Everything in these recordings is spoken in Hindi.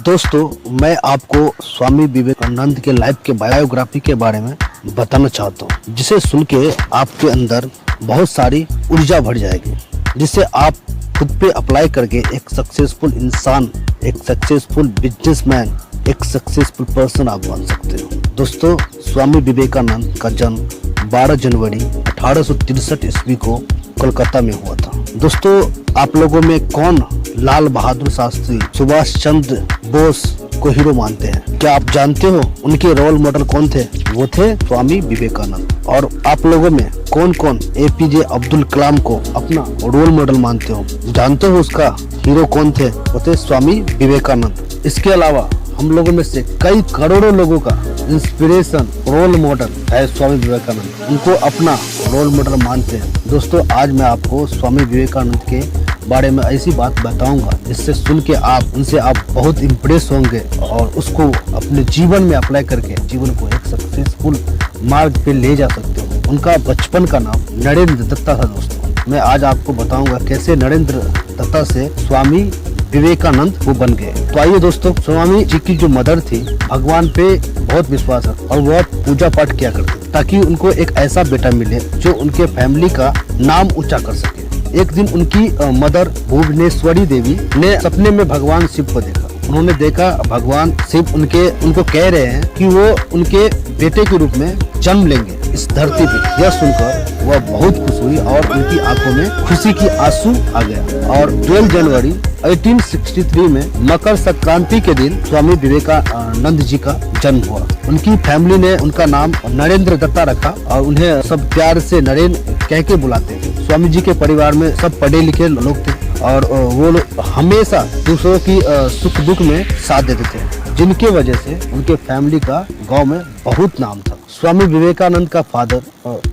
दोस्तों, मैं आपको स्वामी विवेकानंद के लाइफ के बायोग्राफी के बारे में बताना चाहता हूँ, जिसे सुन के आपके अंदर बहुत सारी ऊर्जा भर जाएगी, जिसे आप खुद पे अप्लाई करके एक सक्सेसफुल इंसान, एक सक्सेसफुल बिजनेसमैन, एक सक्सेसफुल पर्सन आप बन सकते हो। दोस्तों, स्वामी विवेकानंद का जन्म 12 जनवरी 1863 ईस्वी को कोलकाता में हुआ था। दोस्तों, आप लोगों में कौन लाल बहादुर शास्त्री, सुभाष चंद्र बोस को हीरो मानते हैं? क्या आप जानते हो उनके रोल मॉडल कौन थे? वो थे स्वामी विवेकानंद। और आप लोगों में कौन कौन एपीजे अब्दुल कलाम को अपना रोल मॉडल मानते हो? जानते हो उसका हीरो कौन थे? वो थे स्वामी विवेकानंद। इसके अलावा हम लोगों में से कई करोड़ों लोगों का इंस्पिरेशन, रोल मॉडल है स्वामी विवेकानंद। उनको अपना रोल मॉडल मानते हैं। दोस्तों, आज मैं आपको स्वामी विवेकानंद के बारे में ऐसी बात बताऊंगा जिससे सुन के उनसे आप बहुत इम्प्रेस होंगे और उसको अपने जीवन में अप्लाई करके जीवन को एक सक्सेसफुल मार्ग पे ले जा सकते हो। उनका बचपन का नाम नरेंद्र दत्ता था। दोस्तों, मैं आज आपको बताऊंगा कैसे नरेंद्र दत्ता से स्वामी विवेकानंद वो बन गए। तो आइए दोस्तों, स्वामी जी की जो मदर थी, भगवान पे बहुत विश्वास है और वह पूजा पाठ किया करते ताकि उनको एक ऐसा बेटा मिले जो उनके फैमिली का नाम ऊंचा कर सके। एक दिन उनकी मदर भुवनेश्वरी देवी ने सपने में भगवान शिव को देखा। उन्होंने देखा भगवान शिव उनको कह रहे हैं कि वो उनके बेटे के रूप में जन्म लेंगे इस धरती पे। यह सुनकर वह बहुत खुश हुई और उनकी आंखों में खुशी की आंसू आ गया। और 12 जनवरी 1863 में मकर संक्रांति के दिन स्वामी विवेकानंद जी का जन्म हुआ। उनकी फैमिली ने उनका नाम नरेंद्र दत्ता रखा और उन्हें सब प्यार से नरेंद्र कह के बुलाते थे। स्वामी जी के परिवार में सब पढ़े लिखे लोग थे और वो लोग हमेशा दूसरों की सुख दुख में साथ देते थे, जिनके वजह से उनके फैमिली का गांव में बहुत नाम था। स्वामी विवेकानंद का फादर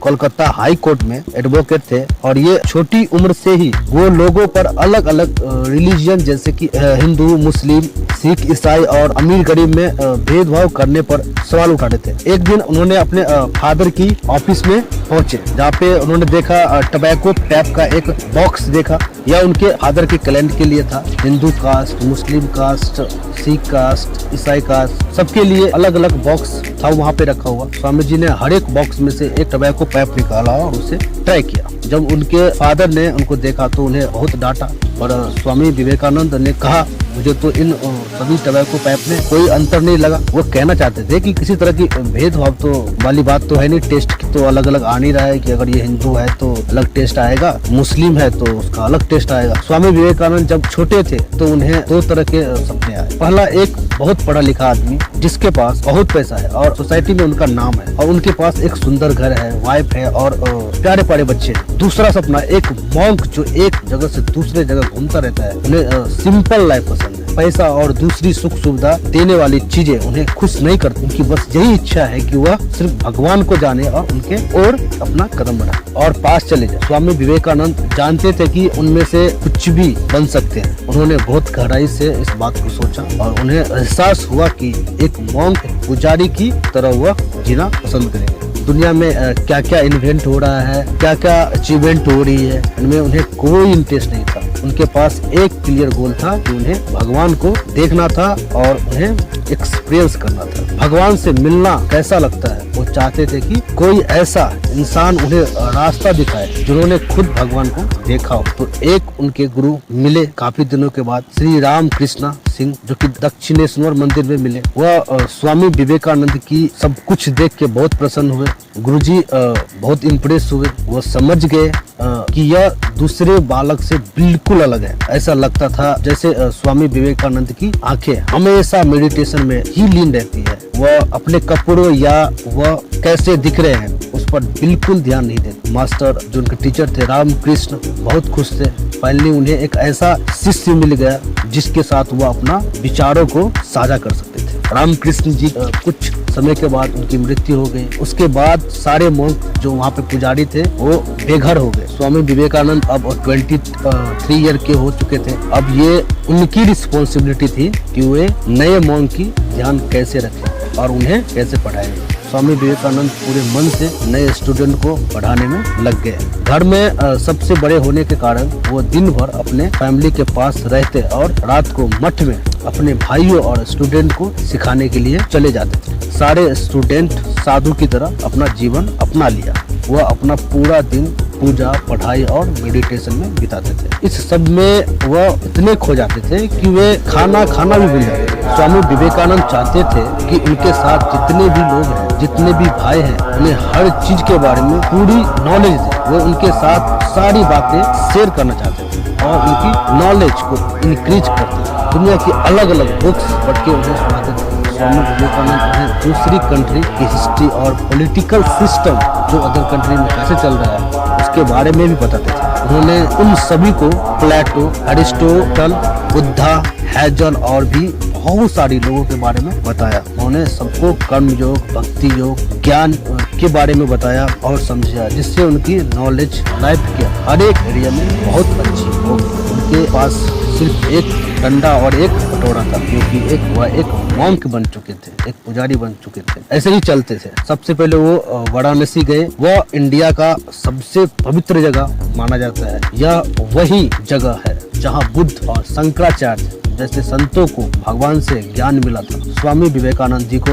कोलकाता हाई कोर्ट में एडवोकेट थे और ये छोटी उम्र से ही वो लोगों पर अलग अलग रिलीजन जैसे कि हिंदू, मुस्लिम, सिख, ईसाई और अमीर गरीब में भेदभाव करने पर सवाल उठाते थे। एक दिन उन्होंने अपने फादर की ऑफिस में पहुंचे, जहाँ पे उन्होंने देखा टबैको पैप का एक बॉक्स देखा। यह उनके फादर के क्लाइंट के लिए था। हिंदू कास्ट, मुस्लिम कास्ट, सिख कास्ट, ईसाई कास्ट, सबके लिए अलग अलग बॉक्स था वहाँ पे रखा हुआ। स्वामी जी ने हर एक बॉक्स में से एक टबैको पैप निकाला और उसे ट्राई किया। जब उनके फादर ने उनको देखा तो उन्हें बहुत डांटा और स्वामी विवेकानंद ने कहा, मुझे तो इन सभी टबैको पैप में कोई अंतर नहीं लगा। वो कहना चाहते थे कि किसी तरह की भेदभाव तो वाली बात तो है नहीं, टेस्ट की तो अलग अलग आ नहीं रहा है कि अगर ये हिंदू है तो अलग टेस्ट आएगा, मुस्लिम है तो उसका अलग टेस्ट आएगा। स्वामी विवेकानंद जब छोटे थे तो उन्हें दो तरह के सपने आए। पहला, एक बहुत पढ़ा लिखा आदमी जिसके पास बहुत पैसा है और सोसाइटी में उनका नाम है और उनके पास एक सुंदर घर है, वाइफ है और प्यारे प्यारे बच्चे। दूसरा सपना, एक मॉन्क जो एक जगह से दूसरे जगह घूमता रहता है। उन्हें सिंपल लाइफ पसंद है। पैसा और दूसरी सुख सुविधा देने वाली चीजें उन्हें खुश नहीं करती। उनकी बस यही इच्छा है कि वह सिर्फ भगवान को जाने और उनके और अपना कदम बढ़ाए और पास चले जाए। स्वामी विवेकानंद जानते थे कि उनमें से कुछ भी बन सकते हैं। उन्होंने बहुत गहराई से इस बात को सोचा और उन्हें एहसास हुआ कि एक मॉन्क, पुजारी की तरह वह जीना पसंद करेंगे। दुनिया में क्या क्या इन्वेंट हो रहा है, क्या क्या अचीवमेंट हो रही है, इनमें उन्हें कोई इंटरेस्ट नहीं था। उनके पास एक क्लियर गोल था कि उन्हें भगवान को देखना था और उन्हें एक्सपीरियंस करना था। भगवान से मिलना कैसा लगता है, वो चाहते थे कि कोई ऐसा इंसान उन्हें रास्ता दिखाए जिन्होंने खुद भगवान को देखा हो। तो एक उनके गुरु मिले काफी दिनों के बाद, श्री राम कृष्णा सिंह, जो कि दक्षिणेश्वर मंदिर में मिले। वह स्वामी विवेकानंद की सब कुछ देख के बहुत प्रसन्न हुए। गुरुजी बहुत इम्प्रेस हुए। वो समझ गए कि यह दूसरे बालक से बिल्कुल अलग है। ऐसा लगता था जैसे स्वामी विवेकानंद की आंखें हमेशा मेडिटेशन में ही लीन रहती है। वह अपने कपड़ों या वह कैसे दिख रहे हैं उस पर बिल्कुल ध्यान नहीं देते। मास्टर जो उनके टीचर थे रामकृष्ण बहुत खुश थे। फाइनली उन्हें एक ऐसा शिष्य मिल गया जिसके साथ वह अपना विचारों को साझा कर सकते थे। रामकृष्ण जी कुछ समय के बाद उनकी मृत्यु हो गई। उसके बाद सारे मॉन्क जो वहाँ पे पुजारी थे वो बेघर हो गए। स्वामी विवेकानंद अब 23 ईयर के हो चुके थे। अब ये उनकी रिस्पॉन्सिबिलिटी थी कि वे नए मॉन्क की ध्यान कैसे रखें और उन्हें कैसे पढ़ाएं। स्वामी विवेकानंद पूरे मन से नए स्टूडेंट को पढ़ाने में लग गए। घर में सबसे बड़े होने के कारण वो दिन भर अपने फैमिली के पास रहते और रात को मठ में अपने भाइयों और स्टूडेंट को सिखाने के लिए चले जाते थे। सारे स्टूडेंट साधु की तरह अपना जीवन अपना लिया। वह अपना पूरा दिन पूजा, पढ़ाई और मेडिटेशन में बिताते थे। इस सब में वह इतने खो जाते थे कि वे खाना भी भूल जाते थे। स्वामी विवेकानंद चाहते थे कि उनके साथ जितने भी लोग हैं, जितने भी भाई हैं, उन्हें हर चीज के बारे में पूरी नॉलेज दे। वो उनके साथ सारी बातें शेयर करना चाहते थे और उनकी नॉलेज को इंक्रीज करते थे। दुनिया की अलग अलग बुक्स पढ़ के उन्हें सुनाते थे। स्वामी विवेकानंद उन्हें दूसरी कंट्री की हिस्ट्री और पॉलिटिकल सिस्टम जो अदर कंट्री में कैसे चल रहा है उसके बारे में भी बताते थे। उन्होंने उन सभी को प्लेटो, अरिस्टोटल, बुद्धा, हेजल और भी बहुत सारी लोगों के बारे में बताया। उन्होंने सबको कर्म योग, भक्ति योग, ज्ञान के बारे में बताया और समझाया, जिससे उनकी नॉलेज लाइफ के हर एक एरिया में बहुत अच्छी हो। उनके पास सिर्फ एक डंडा और एक कटोरा था, क्योंकि वह एक मॉन्क बन चुके थे, एक पुजारी बन चुके थे। ऐसे ही चलते थे। सबसे पहले वो वाराणसी गए। वह इंडिया का सबसे पवित्र जगह माना जाता है। यह वही जगह है जहाँ बुद्ध और शंकराचार्य जैसे संतों को भगवान से ज्ञान मिला था। स्वामी विवेकानंद जी को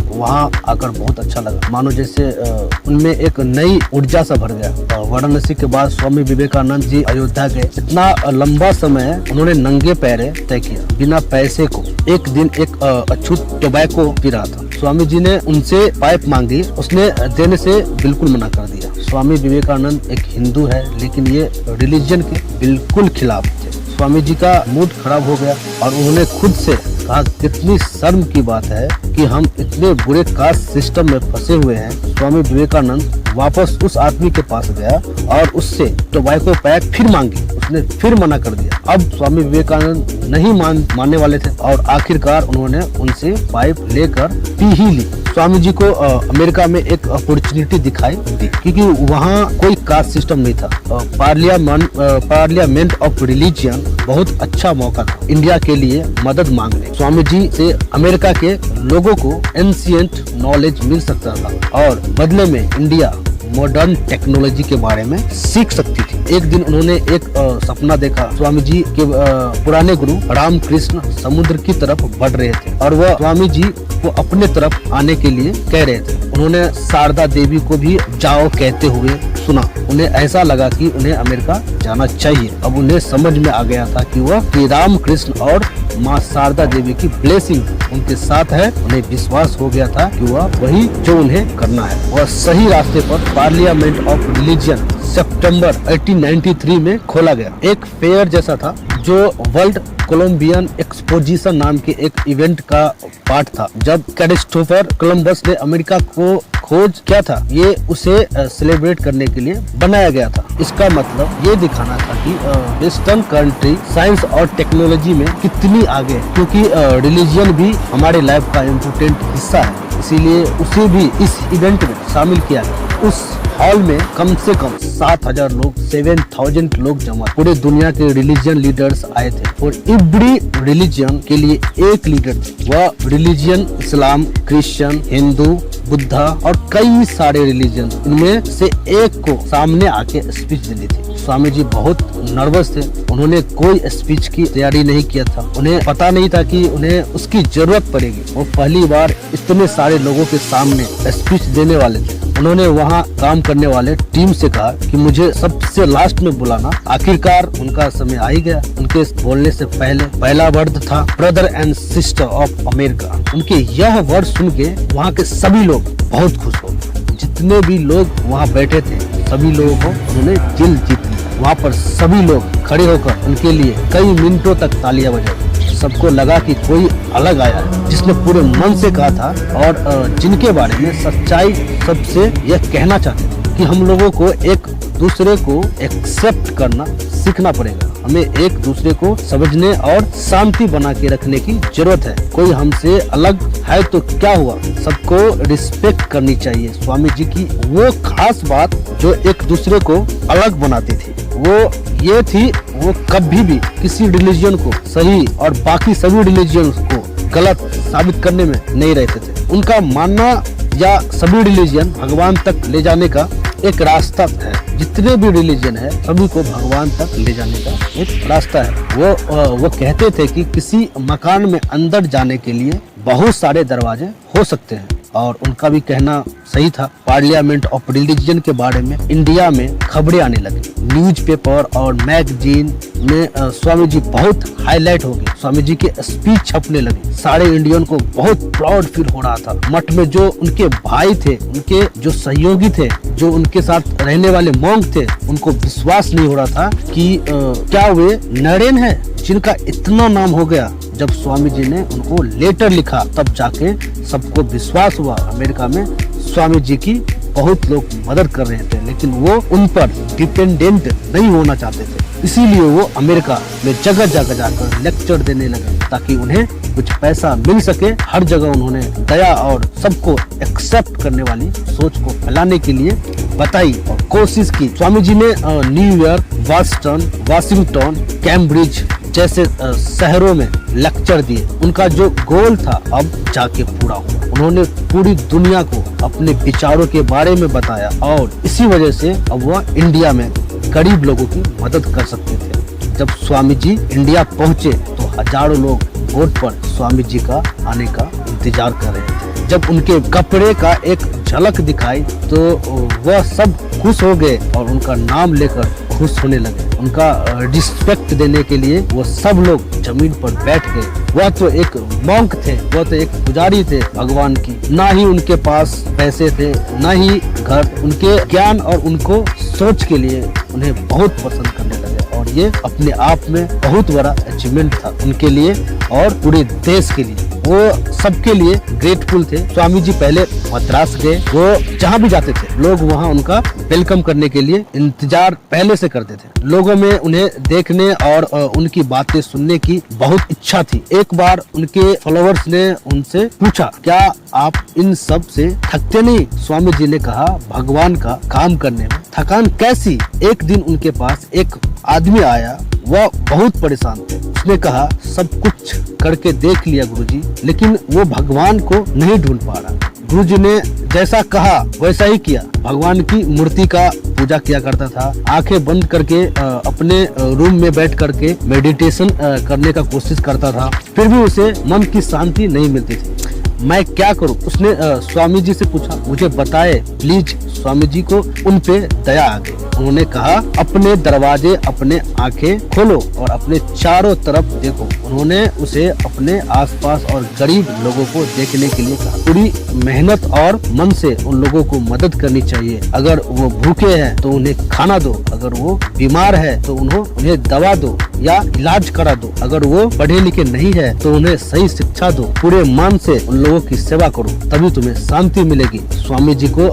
वहाँ आकर बहुत अच्छा लगा, मानो जैसे उनमें एक नई ऊर्जा सा भर गया। वाराणसी के बाद स्वामी विवेकानंद जी अयोध्या गए। इतना लंबा समय उन्होंने नंगे पैरे तय किया, बिना पैसे को। एक दिन एक अछूत टोबैको पी रहा था। स्वामी जी ने उनसे पाइप मांगी, उसने देने से बिल्कुल मना कर दिया। स्वामी विवेकानंद एक हिंदू है, लेकिन ये रिलीजन के बिल्कुल खिलाफ थे। स्वामी जी का मूड खराब हो गया और उन्होंने खुद से कहा, कितनी शर्म की बात है कि हम इतने बुरे कास्ट सिस्टम में फंसे हुए हैं। स्वामी विवेकानंद वापस उस आदमी के पास गया और उससे टोबैको पैक फिर मांगी। उसने फिर मना कर दिया। अब स्वामी विवेकानंद नहीं मानने वाले थे और आखिरकार उन्होंने उनसे पाइप लेकर पी ही ली। स्वामी जी को अमेरिका में एक अपॉर्चुनिटी दिखाई दी, क्योंकि वहाँ कोई कास्ट सिस्टम नहीं था। पार्लियामेंट ऑफ रिलीजियन बहुत अच्छा मौका था इंडिया के लिए मदद मांगने। स्वामी जी से अमेरिका के लोगों को एंशिएंट नॉलेज मिल सकता था और बदले में इंडिया मॉडर्न टेक्नोलॉजी के बारे में सीख सकती थी। एक दिन उन्होंने एक सपना देखा। स्वामी जी के पुराने गुरु रामकृष्ण समुद्र की तरफ बढ़ रहे थे और वह स्वामी जी को अपने तरफ आने के लिए कह रहे थे। उन्होंने शारदा देवी को भी जाओ कहते हुए सुना। उन्हें ऐसा लगा कि उन्हें अमेरिका जाना चाहिए। अब उन्हें समझ में आ गया था कि रामकृष्ण और माँ शारदा देवी की ब्लेसिंग उनके साथ है। उन्हें विश्वास हो गया था कि वह वही जो उन्हें करना है। वह सही रास्ते पर पार्लियामेंट ऑफ रिलीजन सितंबर 1893 में खोला गया। एक फेयर जैसा था जो वर्ल्ड कोलंबियन एक्सपोजिशन नाम के एक इवेंट का पार्ट था। जब क्रिस्टोफर कोलंबस ने अमेरिका को खोज किया था, ये उसे सेलिब्रेट करने के लिए बनाया गया था। इसका मतलब ये दिखाना था कि वेस्टर्न कंट्री साइंस और टेक्नोलॉजी में कितनी आगे है, क्योंकि रिलीजन भी हमारे लाइफ का इम्पोर्टेंट हिस्सा है। इसीलिए उसे भी इस इवेंट में शामिल किया गया। उस हॉल में कम से कम 7,000 लोग, 7,000 लोग जमा। पूरे दुनिया के रिलीजियन लीडर्स आए थे और एवरी रिलीजन के लिए एक लीडर थे। वह रिलीजियन इस्लाम, क्रिश्चियन, हिंदू, बुद्धा और कई सारे रिलीजन, उनमें से एक को सामने आके स्पीच देनी थी। स्वामी जी बहुत नर्वस थे। उन्होंने कोई स्पीच की तैयारी नहीं किया था। उन्हें पता नहीं था कि उन्हें उसकी जरूरत पड़ेगी। वो पहली बार इतने सारे लोगों के सामने स्पीच देने वाले थे। उन्होंने वहाँ काम करने वाले टीम से कहा कि मुझे सबसे लास्ट में बुलाना। आखिरकार उनका समय आ ही गया। उनके बोलने से पहले पहला वर्ड था brother and sister of America. उनके यह वर्ड सुन के वहाँ के सभी लोग बहुत खुश हो गए। जितने भी लोग वहाँ बैठे थे सभी लोगों को उन्होंने दिल जीत लिया। वहाँ पर सभी लोग खड़े होकर उनके लिए कई मिनटों तक तालियां बजाई। सबको लगा कि कोई अलग आया है जिसने पूरे मन से कहा था और जिनके बारे में सच्चाई सबसे यह कहना चाहते थे कि हम लोगों को एक दूसरे को एक्सेप्ट करना सीखना पड़ेगा। हमें एक दूसरे को समझने और शांति बना के रखने की जरूरत है। कोई हमसे अलग है तो क्या हुआ, सबको रिस्पेक्ट करनी चाहिए। स्वामी जी की वो खास बात जो एक दूसरे को अलग बनाती थी वो ये थी, वो कभी भी किसी रिलीजन को सही और बाकी सभी रिलीजन को गलत साबित करने में नहीं रहते थे। उनका मानना या सभी रिलीजन भगवान तक ले जाने का एक रास्ता है। जितने भी रिलीजन है सभी को भगवान तक ले जाने का एक रास्ता है। वो कहते थे कि किसी मकान में अंदर जाने के लिए बहुत सारे दरवाजे हो सकते हैं, और उनका भी कहना सही था। पार्लियामेंट ऑफ रिलीजन के बारे में इंडिया में खबरें आने लगी, न्यूज़पेपर और मैगजीन में स्वामी जी बहुत हाईलाइट हो गए। स्वामी जी के स्पीच छपने लगे, सारे इंडियन को बहुत प्राउड फील हो रहा था। मठ में जो उनके भाई थे, उनके जो सहयोगी थे, जो उनके साथ रहने वाले मॉन्क थे, उनको विश्वास नहीं हो रहा था कि क्या वे नरेन है जिनका इतना नाम हो गया। जब स्वामी जी ने उनको लेटर लिखा तब जाके सबको विश्वास हुआ। अमेरिका में स्वामी जी की बहुत लोग मदद कर रहे थे, लेकिन वो उन पर डिपेंडेंट नहीं होना चाहते थे। इसीलिए वो अमेरिका में जगह जगह जाकर लेक्चर देने लगे ताकि उन्हें कुछ पैसा मिल सके। हर जगह उन्होंने दया और सबको एक्सेप्ट करने वाली सोच को फैलाने के लिए बताई और कोशिश की। स्वामी जी ने न्यूयॉर्क, बॉस्टन, वाशिंगटन, कैम्ब्रिज जैसे शहरों में लेक्चर दिए। उनका जो गोल था अब जाके पूरा हुआ। उन्होंने पूरी दुनिया को अपने विचारों के बारे में बताया और इसी वजह से अब वह इंडिया में गरीब लोगों की मदद कर सकते थे। जब स्वामी जी इंडिया पहुंचे तो हजारों लोग बोट पर स्वामी जी का आने का इंतजार कर रहे थे। जब उनके कपड़े का एक झलक दिखाई तो वह सब खुश हो गए और उनका नाम लेकर खुश होने लगे। उनका रिस्पेक्ट देने के लिए वो सब लोग जमीन पर बैठ गए। वह तो एक मॉन्क थे, वह तो एक पुजारी थे भगवान की। ना ही उनके पास पैसे थे, ना ही घर। उनके ज्ञान और उनको सोच के लिए उन्हें बहुत पसंद करने लगे और ये अपने आप में बहुत बड़ा अचीवमेंट था उनके लिए और पूरे देश के लिए। वो सबके लिए ग्रेटफुल थे। स्वामी जी पहले मद्रास गए, वो जहाँ भी जाते थे लोग वहाँ उनका वेलकम करने के लिए इंतजार पहले से करते थे। लोगों में उन्हें देखने और उनकी बातें सुनने की बहुत इच्छा थी। एक बार उनके फॉलोअर्स ने उनसे पूछा, क्या आप इन सब से थकते नहीं? स्वामी जी ने कहा, भगवान का काम करने में थकान कैसी? एक दिन उनके पास एक आदमी आया, वह बहुत परेशान थे। उसने कहा, सब कुछ करके देख लिया गुरुजी, लेकिन वो भगवान को नहीं ढूंढ पा रहा। गुरुजी ने जैसा कहा वैसा ही किया। भगवान की मूर्ति का पूजा किया करता था, आंखें बंद करके अपने रूम में बैठ करके मेडिटेशन करने का कोशिश करता था, फिर भी उसे मन की शांति नहीं मिलती थी। मैं क्या करूं? उसने स्वामी जी से पूछा, मुझे बताए प्लीज। स्वामी जी को उन पे दया आ गई। उन्होंने कहा, अपने दरवाजे, अपने आंखें खोलो और अपने चारों तरफ देखो। उन्होंने उसे अपने आसपास और गरीब लोगों को देखने के लिए कहा। पूरी मेहनत और मन से उन लोगों को मदद करनी चाहिए। अगर वो भूखे हैं तो उन्हें खाना दो, अगर वो बीमार है तो उन्हें दवा दो या इलाज करा दो, अगर वो पढ़े लिखे नहीं है तो उन्हें सही शिक्षा दो। पूरे मन से उन लोगों की सेवा करो, तभी तुम्हें शांति मिलेगी। स्वामी जी को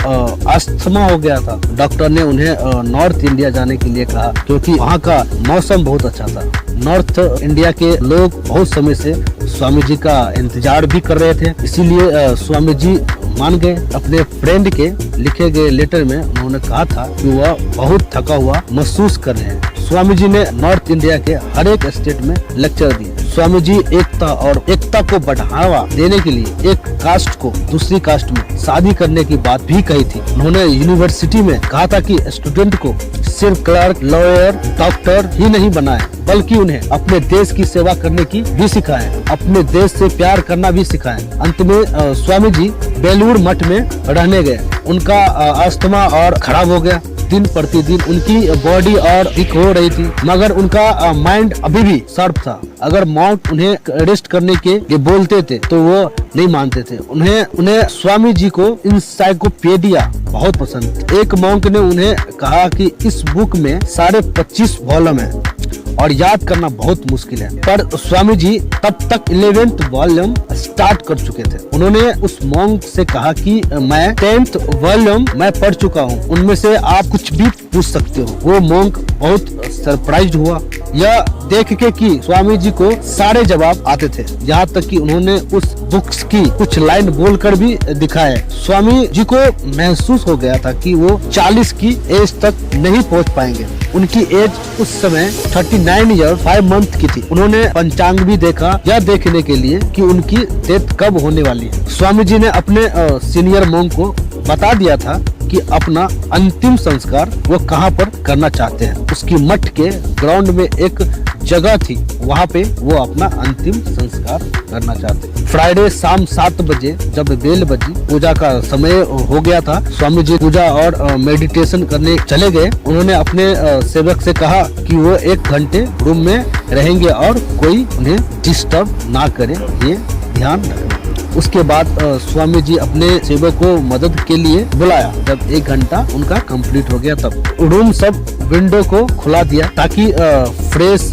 अस्थमा हो गया था। डॉक्टर ने उन्हें नॉर्थ इंडिया जाने के लिए कहा क्योंकि वहाँ का मौसम बहुत अच्छा था। नॉर्थ इंडिया के लोग बहुत समय से स्वामी जी का इंतजार भी कर रहे थे, इसीलिए स्वामी जी मान गए। अपने फ्रेंड के लिखे गए लेटर में उन्होंने कहा था कि वह बहुत थका हुआ महसूस कर रहे हैं। स्वामी जी ने नॉर्थ इंडिया के हर एक स्टेट में लेक्चर दिए। स्वामी जी एकता को बढ़ावा देने के लिए एक कास्ट को दूसरी कास्ट में शादी करने की बात भी कही थी। उन्होंने यूनिवर्सिटी में कहा था कि स्टूडेंट को सिर्फ क्लर्क, लॉयर, डॉक्टर ही नहीं बनाए, बल्कि उन्हें अपने देश की सेवा करने की भी सिखाएं, अपने देश से प्यार करना भी सिखाएं। अंत में स्वामी जी बेलूर मठ में रहने गए। उनका अस्थमा और खराब हो गया। दिन प्रतिदिन उनकी बॉडी और वीक हो रही थी, मगर उनका माइंड अभी भी शार्प था। अगर मॉन्क उन्हें रेस्ट करने के लिए बोलते थे तो वो नहीं मानते थे। उन्हें स्वामी जी को इंसाइक्लोपीडिया बहुत पसंद थी। एक मॉन्क ने उन्हें कहा कि इस बुक में 25.5 वॉल्यूम है और याद करना बहुत मुश्किल है, पर स्वामी जी तब तक 11th वॉल्यूम स्टार्ट कर चुके थे। उन्होंने उस मॉन्क से कहा कि मैं 10th वॉल्यूम मैं पढ़ चुका हूँ, उनमें से आप कुछ भी पूछ सकते हो। वो मॉन्क बहुत सरप्राइज्ड हुआ यह देख के कि स्वामी जी को सारे जवाब आते थे, यहाँ तक कि उन्होंने उस बुक्स की कुछ लाइन बोलकर भी दिखाए। स्वामी जी को महसूस हो गया था कि वो 40 की एज तक नहीं पहुँच पाएंगे। उनकी एज उस समय 39 ईयर 5 मंथ की थी। उन्होंने पंचांग भी देखा, यह देखने के लिए कि उनकी डेथ कब होने वाली है। स्वामी जी ने अपने सीनियर मॉन्क को बता दिया था कि अपना अंतिम संस्कार वो कहाँ पर करना चाहते हैं। उसकी मठ के ग्राउंड में एक जगह थी, वहाँ पे वो अपना अंतिम संस्कार करना चाहते हैं। फ्राइडे शाम 7 बजे जब बेल बजी, पूजा का समय हो गया था, स्वामी जी पूजा और मेडिटेशन करने चले गए। उन्होंने अपने सेवक से कहा कि वो 1 घंटे रूम में रहेंगे और कोई उन्हें डिस्टर्ब ना करे, ये ध्यान रखना। उसके बाद स्वामी जी अपने सेवक को मदद के लिए बुलाया। जब 1 घंटा उनका कंप्लीट हो गया तब रूम सब विंडो को खुला दिया ताकि फ्रेश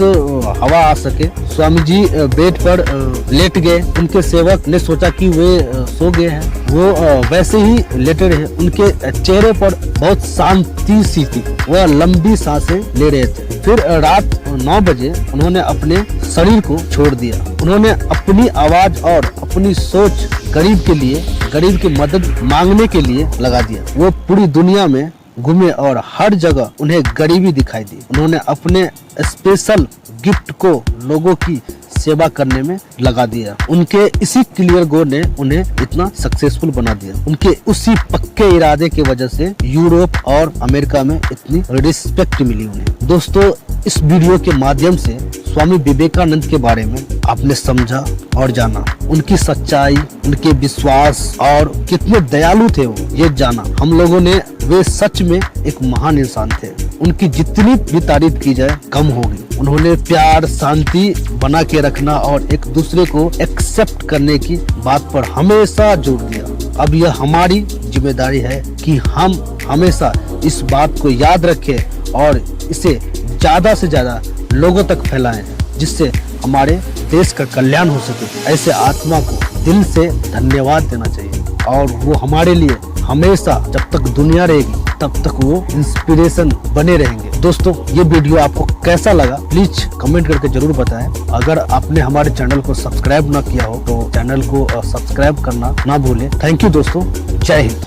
हवा आ सके। स्वामी जी बेड पर लेट गए। उनके सेवक ने सोचा कि वे सो गए हैं, वो वैसे ही लेटे रहे। उनके चेहरे पर बहुत शांति सी थी, वह लंबी सांसें ले रहे थे। फिर रात 9 बजे उन्होंने अपने शरीर को छोड़ दिया। उन्होंने अपनी आवाज और अपनी सोच गरीब के लिए, गरीब की मदद मांगने के लिए लगा दिया। वो पूरी दुनिया में घूमे और हर जगह उन्हें गरीबी दिखाई दी। उन्होंने अपने स्पेशल गिफ्ट को लोगों की सेवा करने में लगा दिया। उनके इसी क्लियर गोल ने उन्हें इतना सक्सेसफुल बना दिया। उनके उसी पक्के इरादे की वजह से यूरोप और अमेरिका में इतनी रिस्पेक्ट मिली उन्हें। दोस्तों, इस वीडियो के माध्यम से स्वामी विवेकानंद के बारे में आपने समझा और जाना। उनकी सच्चाई, उनके विश्वास और कितने दयालु थे वो, ये जाना। हम लोगों ने वे सच में एक महान इंसान थे। उनकी जितनी भी तारीफ की जाए कम होगी। उन्होंने प्यार, शांति बना के रखना और एक दूसरे को एक्सेप्ट करने की बात पर हमेशा जोर दिया। अब यह हमारी जिम्मेदारी है कि हम हमेशा इस बात को याद रखें और इसे ज्यादा से ज्यादा लोगों तक फैलाएं, जिससे हमारे देश का कल्याण हो सके। ऐसे आत्मा को दिल से धन्यवाद देना चाहिए और वो हमारे लिए हमेशा, जब तक दुनिया रहेगी तब तक वो इंस्पिरेशन बने रहेंगे। दोस्तों, ये वीडियो आपको कैसा लगा प्लीज कमेंट करके जरूर बताएं। अगर आपने हमारे चैनल को सब्सक्राइब ना किया हो तो चैनल को सब्सक्राइब करना ना भूलें। थैंक यू दोस्तों, जय हिंद।